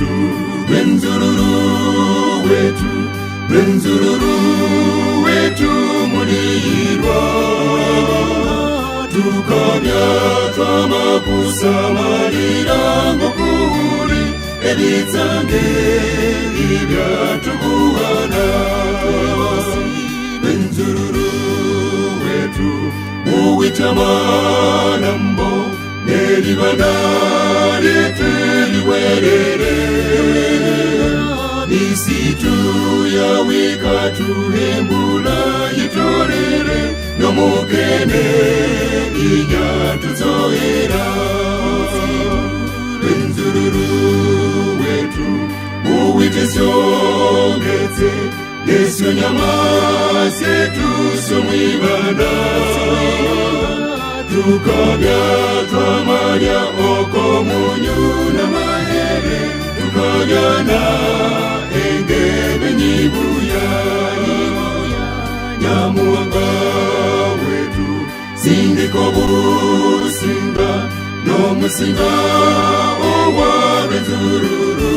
wetu, Rwenzururu wetu, Rwenzururu wetu mulirwa. Tukamya twamakusamalira ngokuri ebitsange ibyatuguhana. Rwenzururu wetu uwitamanambo nelibana lyeteliwerere. Misitu yawika tuhembula yitorere nomukene ija tuzoera. Rwenzururu wetu uwitesyongetse nesyo nyama setu somwibanda. Tukabya twamanya okomunyu na mahere, tukajana engebe nyibuya. Nyamuwanga wetu sindiko busimba nomusinga owa Rwenzururu.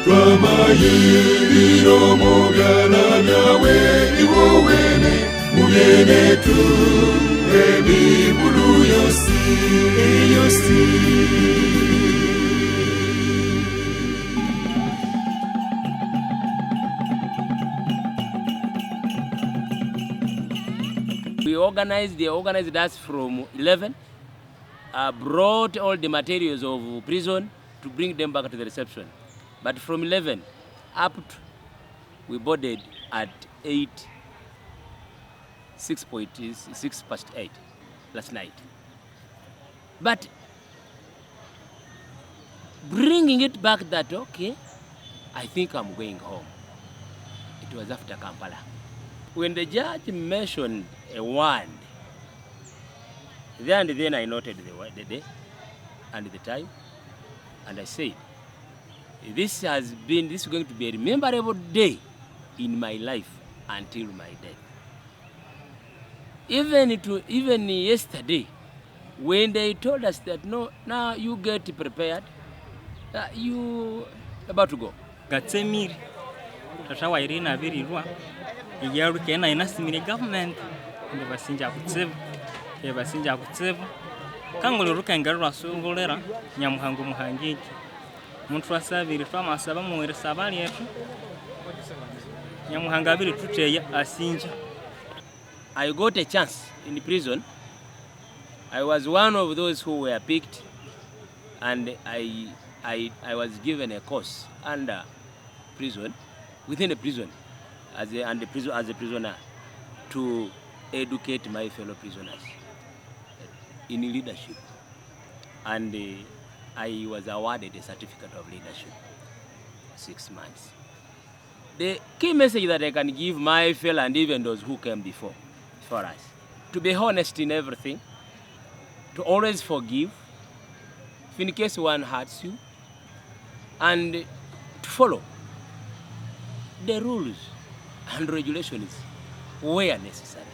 Twamayiriro mubyala byawe iwowene mugene tu ebibulu yosi. They organized us from 11, brought all the materials of prison to bring them back to the reception. But from 11 up to, we boarded at 6:08 last night. But bringing it back that, okay, I think I'm going home. It was after Kampala. When the judge mentioned a wand, then I noted the day and the time, and I said, this is going to be a memorable day in my life until my death. Even yesterday, when they told us that no, now you get prepared, you about to go. Gatsemiri, tashawa irina virirwa, iyaru kena inasimini government, basinja kutsibu, kangolo rukengarwa sungolera, nyamuhangu muhangiki. Muntu asabiri twamasaba muwere sabali yetu, nyamuhanga abiri tuteye asinja. I got a chance in prison. I was one of those who were picked, and I was given a course under prison, within a prison, as a prisoner, to educate my fellow prisoners in leadership. And I was awarded a certificate of leadership, 6 months. The key message that I can give my fellow and even those who came before us, to be honest in everything, to always forgive, if in case one hurts you, and to follow the rules and regulations where necessary.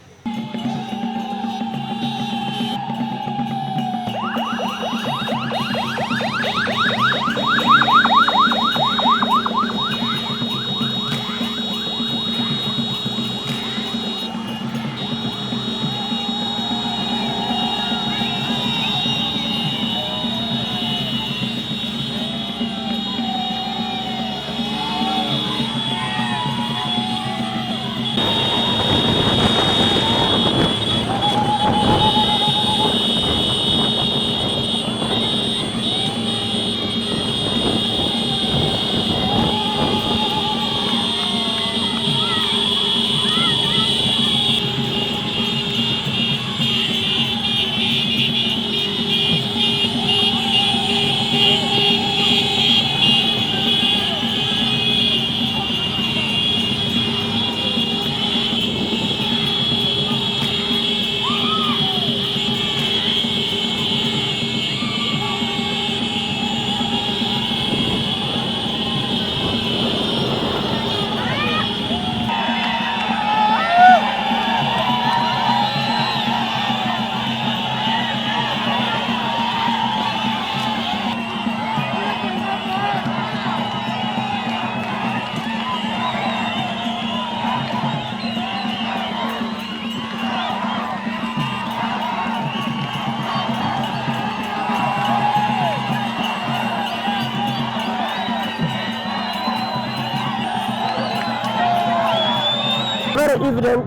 very evident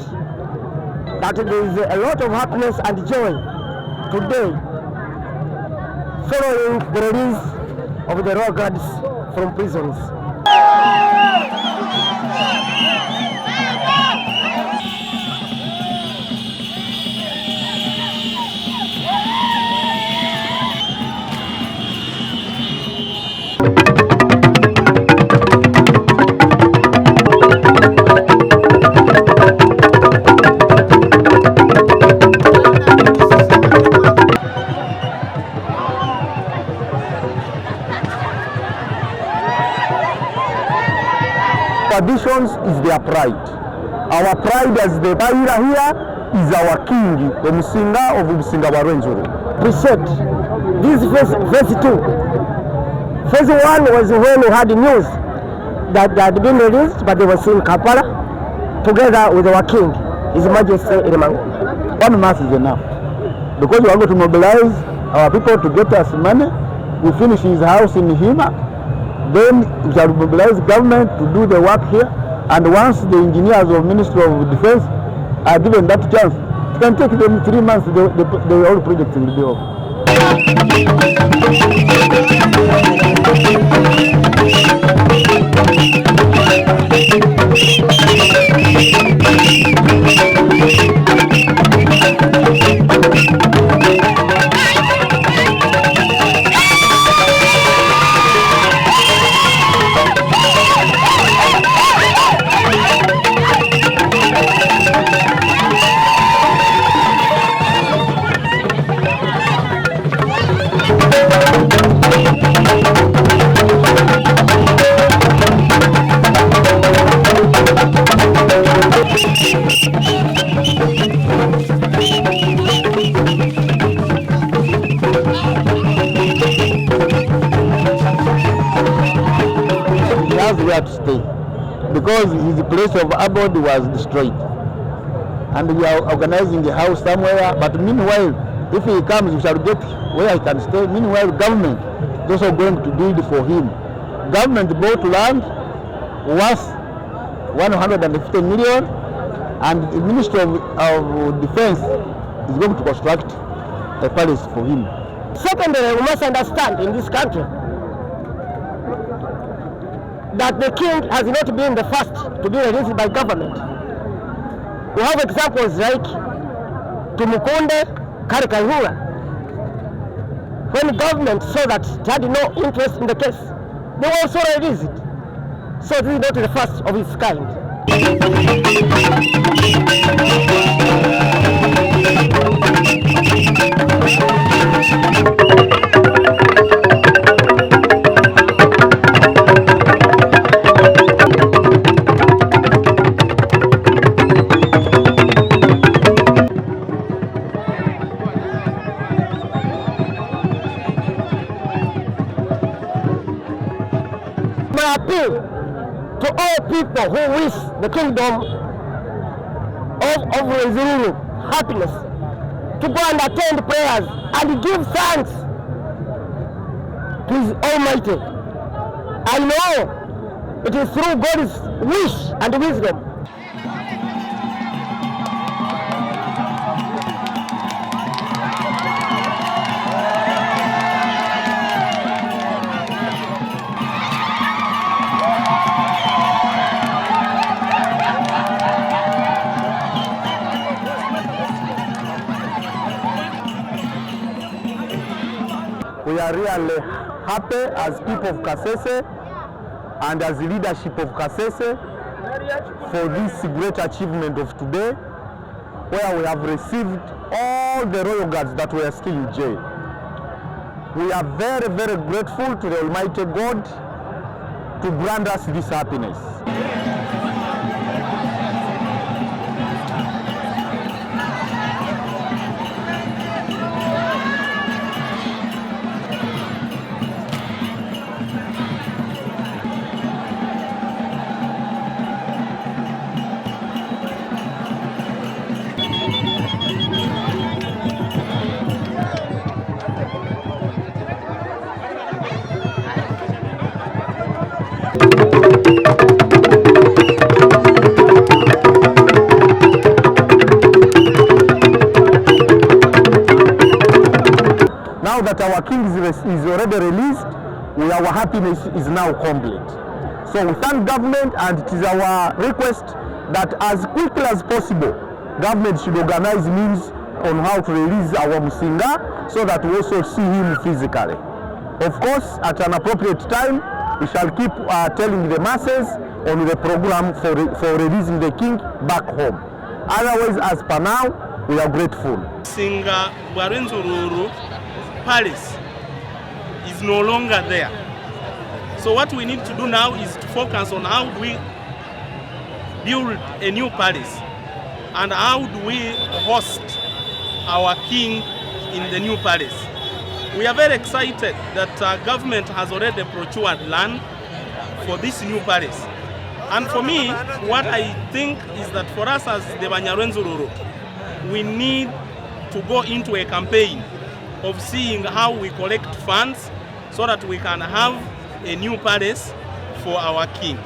that there is a lot of happiness and joy today following the release of the royal guards from prisons. Traditions is their pride. Our pride as the Banya here is our king, the Musinga of Banya Rwenzururu. Appreciate this phase 2. Phase 1 was when we had news that they had been released, but they were in Kampala together with our king, His Majesty Irimangu. 1 month is enough, because we are going to mobilize our people to get us money. We finish his house in Hima. Then we shall mobilize government to do the work here, and once the engineers of Ministry of Defense are given that chance, it can take them 3 months, the whole project will be over. Where to stay, because his place of abode was destroyed, and we are organizing a house somewhere. But meanwhile, if he comes, we shall get where he can stay. Meanwhile, government is also going to do it for him. Government bought land worth 150 million, and the Ministry of Defense is going to construct a palace for him. Secondly, we must understand in this country that the king has not been the first to be released by government. We have examples like Tumukunde, Karikahura. When government saw that it had no interest in the case, they also released it. So this is not the first of its kind. My appeal to all people who wish the kingdom of Rwenzururu happiness to go and attend prayers and give thanks to His Almighty. I know it is through God's wish and wisdom. We are really happy as people of Kasese and as the leadership of Kasese for this great achievement of today, where we have received all the royal guards that were still in jail. We are very, very grateful to the Almighty God to grant us this happiness. our king is already released, our happiness is now complete. So we thank government, and it is our request that as quickly as possible, government should organize means on how to release our Musinga so that we also see him physically. Of course, at an appropriate time, we shall keep telling the masses on the program for releasing the king back home. Otherwise, as per now, we are grateful. Banya Rwenzururu Palace is no longer there. So what we need to do now is to focus on how do we build a new palace and how do we host our king in the new palace. We are very excited that government has already procured land for this new palace. And for me, what I think is that for us as the Banya Rwenzururu, we need to go into a campaign of seeing how we collect funds so that we can have a new palace for our king.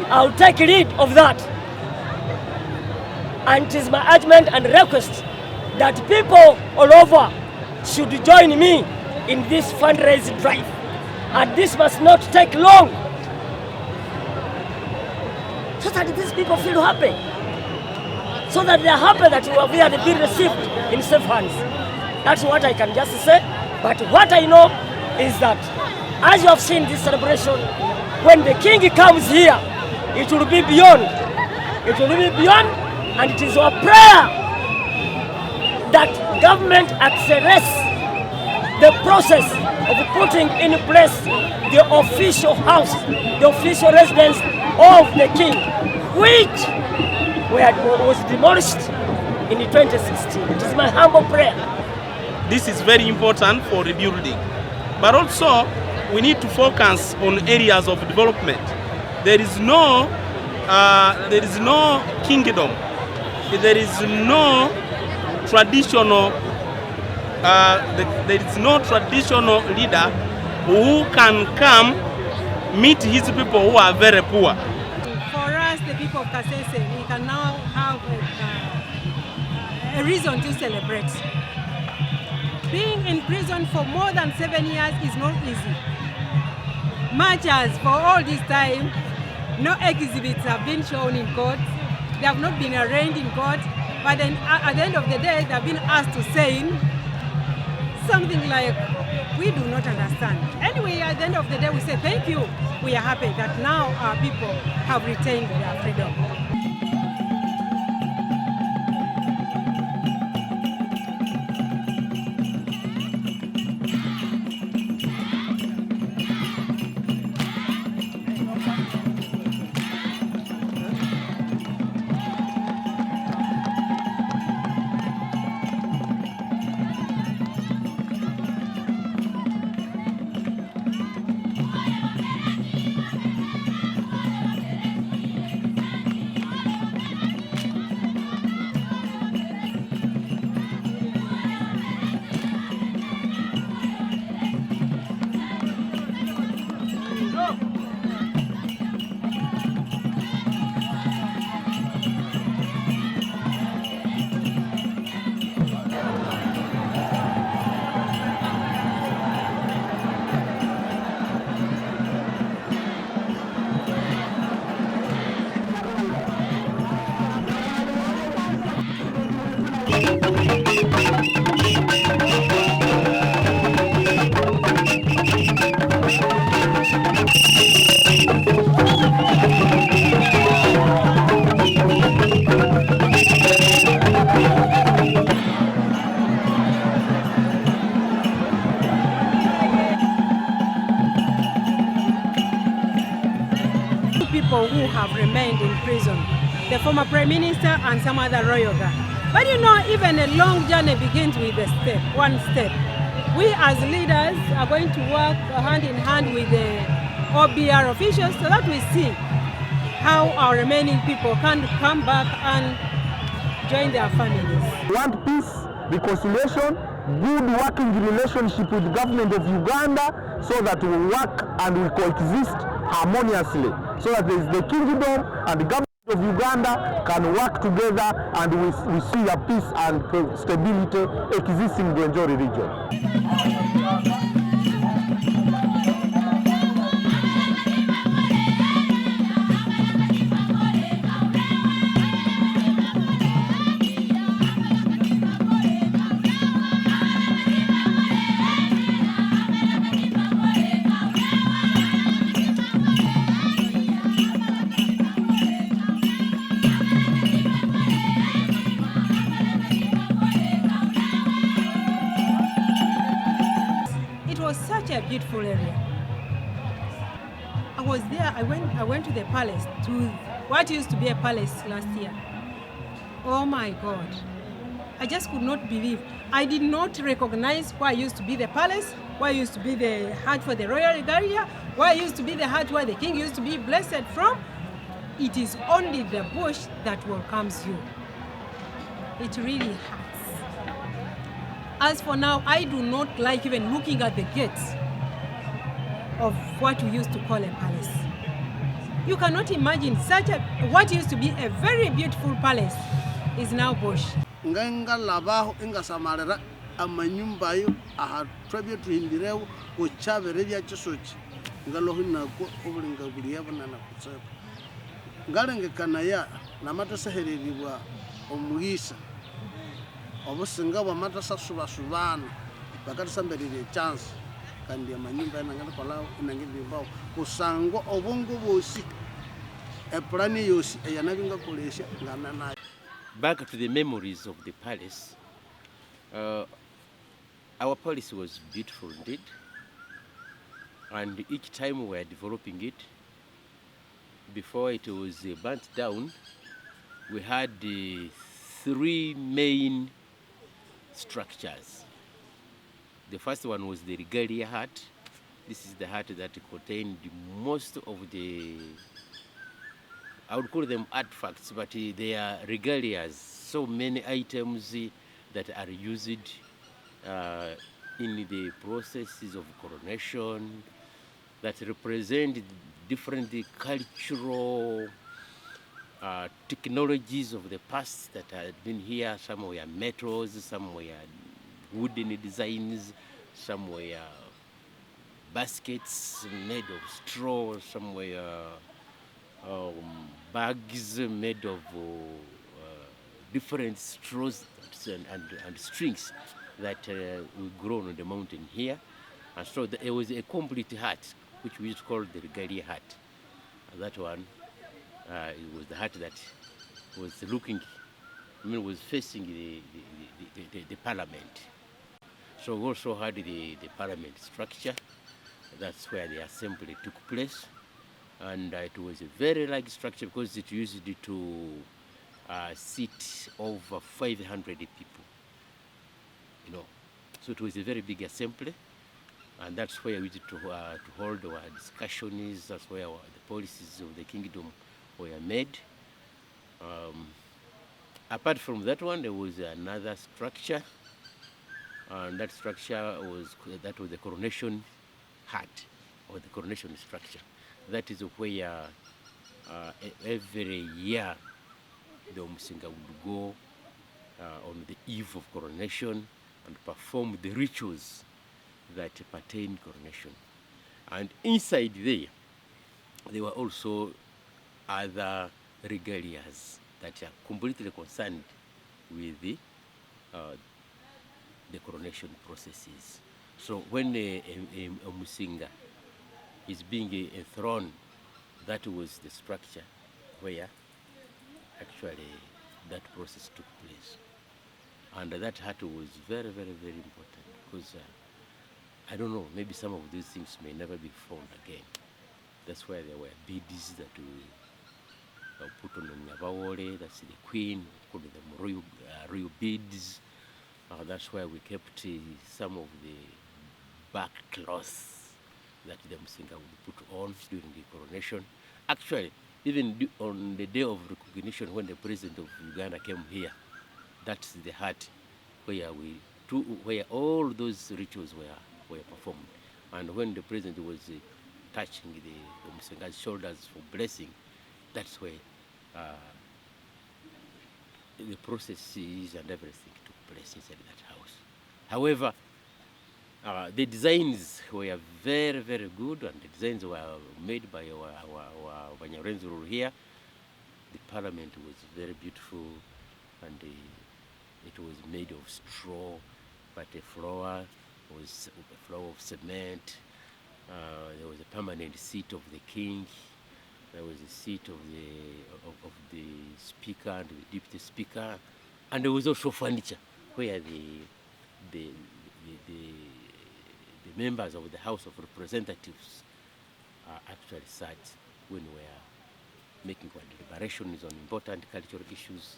I'll take lead of that. And it is my urgent and request that people all over should join me in this fundraising drive. And this must not take long, so that these people feel happy. So that they are happy that we have been received in safe hands. That's what I can just say. But what I know is that as you have seen this celebration, when the king comes here, it will be beyond. It will be beyond, and it is our prayer that government accelerates the process of putting in place the official house, the official residence of the king, which was demolished in 2016. It is my humble prayer. This is very important for rebuilding. But also, we need to focus on areas of development. There is no kingdom. There is no traditional leader who can come meet his people who are very poor. For us, the people of Kasese, we can now have a reason to celebrate. Being in prison for more than 7 years is not easy. Much as for all this time, no exhibits have been shown in court. They have not been arraigned in court. But then at the end of the day, they have been asked to say something like, we do not understand. Anyway, at the end of the day, we say thank you. We are happy that now our people have retained their freedom. People who have remained in prison, the former Prime Minister and some other royal guard. But you know, even a long journey begins with one step. We as leaders are going to work hand in hand with the OBR officials so that we see how our remaining people can come back and join their families. We want peace, reconciliation, good working relationship with the government of Uganda so that we work and we coexist harmoniously, so that the kingdom and the government of Uganda can work together and we see a peace and stability existing in the Rwenzururu region. there, I went to the palace, to what used to be a palace last year. Oh my God. I just could not believe. I did not recognize where used to be the palace, where used to be the hut for the royal regalia, where used to be the hut where the king used to be blessed from. It is only the bush that welcomes you. It really hurts. As for now, I do not like even looking at the gates of what we used to call a palace. You cannot imagine what used to be a very beautiful palace is now bush. Nga labaho inga samarera amanyumba yo aha twebye tuhimbireho ochabere bya kisoki nga lohina ko obulinga buliya banana kutseba ngalengekana ya namatasehereribwa omugisa obusinga bwa matasasubasubana bakatasambelire chance kandi amanyumba nangana kolao inangibimbaho kusangwa obongo bosi eplani yosi eyanabinga kolesha ngana nayo. Back to the memories of the palace, our palace was beautiful indeed, and each time we were developing it, before it was burnt down, we had 3 main structures. The first one was the regalia hut. This is the hut that contained most of the, I would call them artifacts, but they are regalias, so many items that are used in the processes of coronation, that represent different cultural technologies of the past that had been here. Some were metals, some were wooden designs, some were baskets made of straw, some were bags made of different straws and strings that we grow on the mountain here. And so there was a complete hut, which we used to call the regalia hut. And that one, it was the hut that was looking, was facing the parliament. So we also had the parliament structure. That's where the assembly took place. And it was a very large structure because it used to seat over 500 people, So it was a very big assembly, and that's where we used to hold our discussions. That's where the policies of the kingdom were made. Apart from that one, there was another structure, and that structure was the coronation hut, or the coronation structure. That is where every year the Omusinga would go on the eve of coronation and perform the rituals that pertain coronation. And inside there were also other regalias that are completely concerned with the coronation processes. So when a Omusinga is being enthroned, that was the structure where actually that process took place. And that hut was very, very, very important because I don't know, maybe some of these things may never be found again. That's why there were beads that we put on the Nyabawole, that's the queen, called them royal beads. That's why we kept some of the back cloths that the Musinga would put on during the coronation. Actually, even on the day of recognition, when the president of Uganda came here, that's the hut where all those rituals were performed. And when the president was touching the Musinga's shoulders for blessing, that's where the processes and everything took place inside that house. However, the designs were very, very good, and the designs were made by our Banya Rwenzururu here. The parliament was very beautiful, and it was made of straw, but the floor was a floor of cement. There was a permanent seat of the king. There was a seat of the speaker and the deputy speaker, and there was also furniture where the members of the House of Representatives actually sat when we are making our deliberations on important cultural issues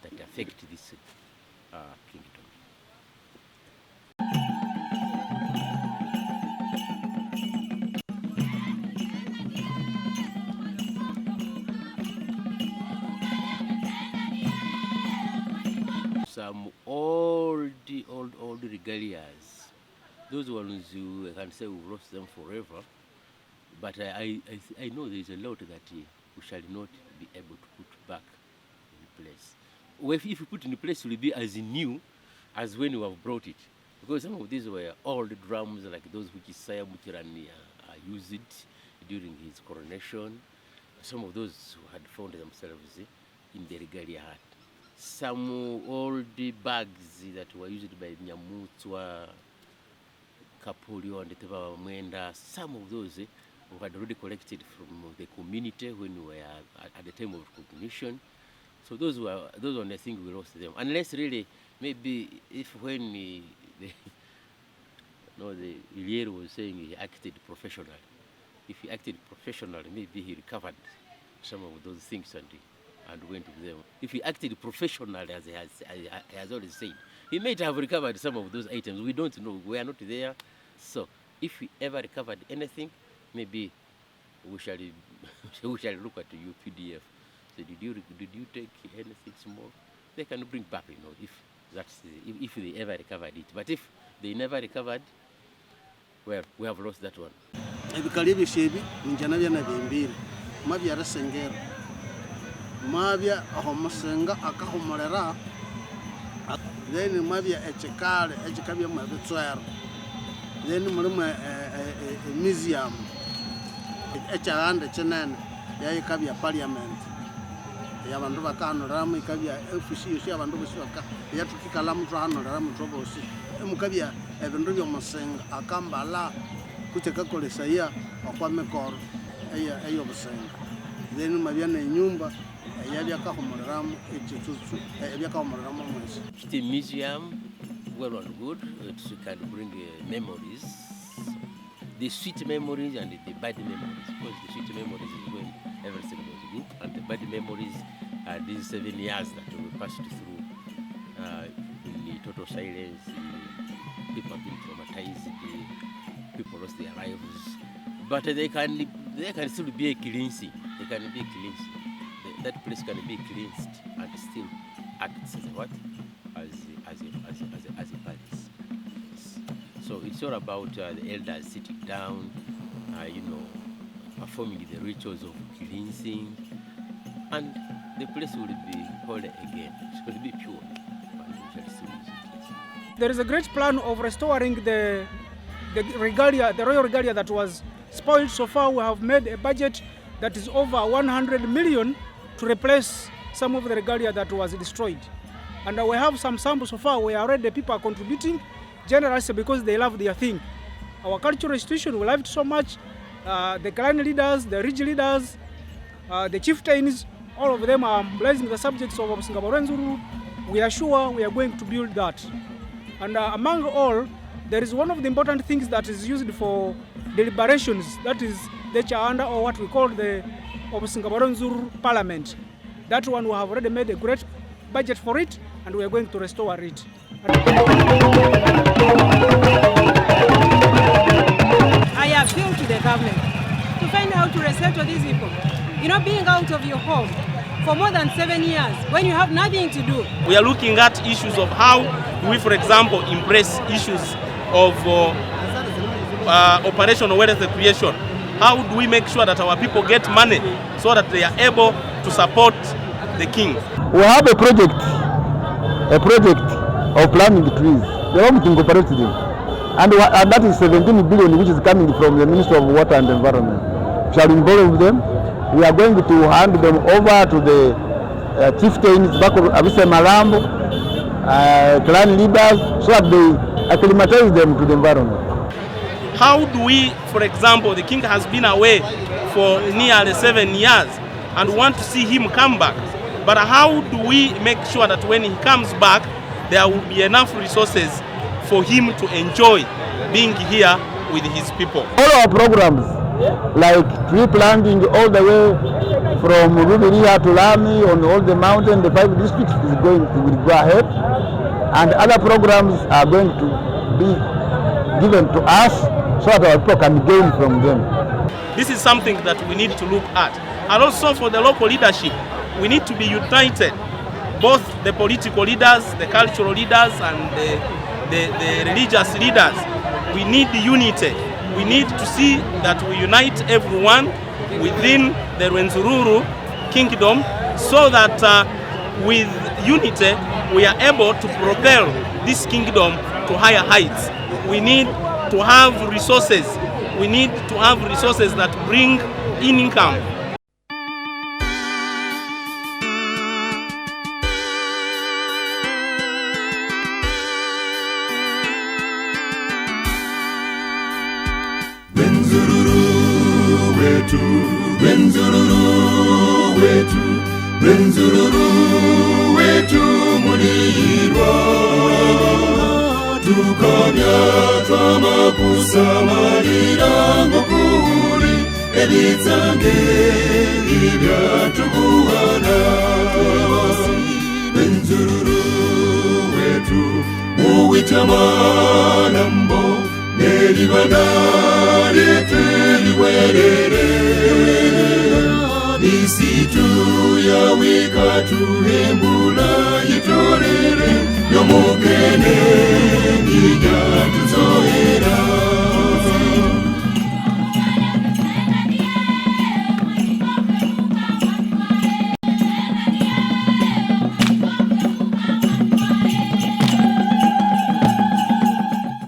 that affect this kingdom. Some old regalias, those ones I can say we've lost them forever, but I know there is a lot that we shall not be able to put back in place. Well, if we put in place, it will be as new as when we have brought it, because some of these were old drums like those which Isaiah Mutirani used during his coronation. Some of those had found themselves in the regalia hut. Some old bags that were used by Nyamutswa, Kapulio, and Teva Mwenda, some of those we had already collected from the community when we were at the time of recognition. So those were I think we lost them. Unless really, maybe if when the Ilier was saying he acted professionally. If he acted professionally, maybe he recovered some of those things and went with them. If he acted professionally, as he has already said, he might have recovered some of those items. We don't know. We are not there. So if we ever recovered anything, maybe we shall look at your PDF. So did you take anything small? They can bring back, if they ever recovered it. But if they never recovered, well, we have lost that one. Ebikali bishebi ninjana bya nabimbira mabya rasengera mabya ahomusenga akahomorera then mabya echekale echikabya mabitswera then mulimo museum echaganda chenene yayikabya parliament yabantu bakanuramu ikabya ofisi yosi abantu bosibaka yatukikala muthu hanolera muthu bosi emukabya ebindu byomusenga akambala kucheka kolesaya okwamekoro eyo busenga then mabya na nyumba yabyakahomoreramu ekitutu ebyakahomoreramu mwezi. The museum, well and good, it can bring memories, the sweet memories and the bad memories. Because the sweet memories is when everything was good, and the bad memories are these 7 years that we passed through in the total silence. People have been traumatized, people lost their lives, but they can still be a cleansing. They can be cleansed. That place can be cleansed and still acts as a what? As a palace. So it's all about the elders sitting down, performing the rituals of cleansing, and the place will be holy again. It will be pure. And we shall still use it. There is a great plan of restoring the royal regalia that was spoiled so far. We have made a budget that is over 100 million to replace some of the regalia that was destroyed. And we have some samples so far where already people are contributing generously because they love their thing. Our cultural institution, we love it so much. The clan leaders, the ridge leaders, the chieftains, all of them are blessing the subjects of Banya Rwenzururu. We are sure we are going to build that. And among all, there is one of the important things that is used for deliberations, that is the Chanda, or what we call the Banya Rwenzururu Parliament. That one we have already made a great budget for it, and we are going to restore it. I appeal to the government to find out to resettle these people. Being out of your home for more than 7 years when you have nothing to do. We are looking at issues of how we, for example, embrace issues of operational wealth creation. How do we make sure that our people get money so that they are able to support the king? We have a project of planting trees. We want to incorporate them. And that is 17 billion which is coming from the Ministry of Water and Environment. We shall involve them. We are going to hand them over to the chieftains, Abise Malambo, clan leaders, so that they acclimatize them to the environment. How do we, for example, the king has been away for nearly 7 years and want to see him come back. But how do we make sure that when he comes back, there will be enough resources for him to enjoy being here with his people? All our programs like tree planting all the way from Rubiria to Lami on all the mountain, the 5 districts will go ahead, and other programs are going to be given to us so that our people can gain from them. This is something that we need to look at. And also for the local leadership, we need to be united, both the political leaders, the cultural leaders, and the religious leaders. We need unity. We need to see that we unite everyone within the Rwenzururu kingdom so that with unity we are able to propel this kingdom to higher heights. We need to have resources. We need to have resources that bring income. Rwenzururu wetu, Rwenzururu wetu, Rwenzururu wetu mulirwa. Tukabya twamakusamalira ngokuri ebitsange ibyatuguhana. Rwenzururu wetu muwitamanambo neribana lyeteliwerere. Misitu yawika tuhembula yitore